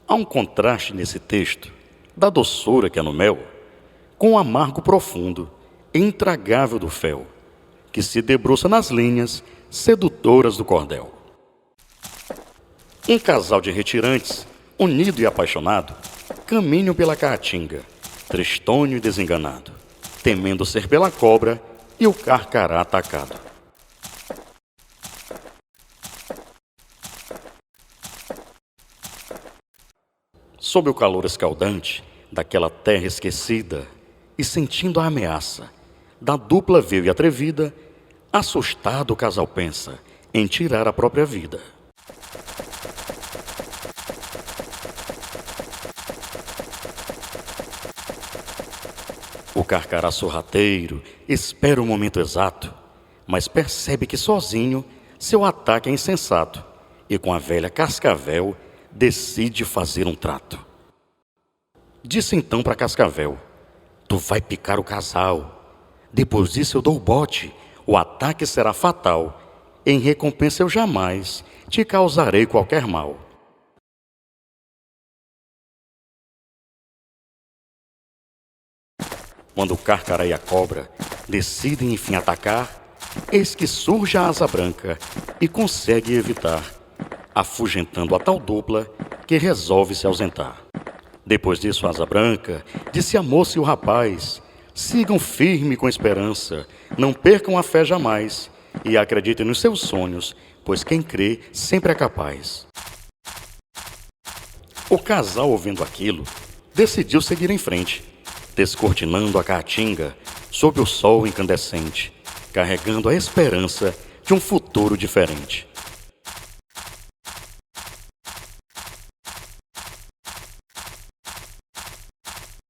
Há um contraste nesse texto da doçura que há no mel com o amargo profundo e intragável do fel, que se debruça nas linhas sedutoras do cordel. Um casal de retirantes, unido e apaixonado, caminham pela caatinga, tristonho e desenganado, temendo ser pela cobra e o carcará atacado. Sob o calor escaldante daquela terra esquecida e sentindo a ameaça da dupla vil e atrevida, assustado o casal pensa em tirar a própria vida. O carcará sorrateiro espera o momento exato, mas percebe que sozinho seu ataque é insensato e com a velha Cascavel decide fazer um trato. Disse então para Cascavel: tu vai picar o casal, depois disso eu dou o bote, o ataque será fatal, em recompensa eu jamais te causarei qualquer mal. Quando o carcará e a cobra decidem enfim atacar, eis que surge a asa branca e consegue evitar, afugentando a tal dupla que resolve se ausentar. Depois disso, a asa branca disse a moça e o rapaz: sigam firme com esperança, não percam a fé jamais, e acreditem nos seus sonhos, pois quem crê sempre é capaz. O casal, ouvindo aquilo, decidiu seguir em frente, descortinando a caatinga sob o sol incandescente, carregando a esperança de um futuro diferente.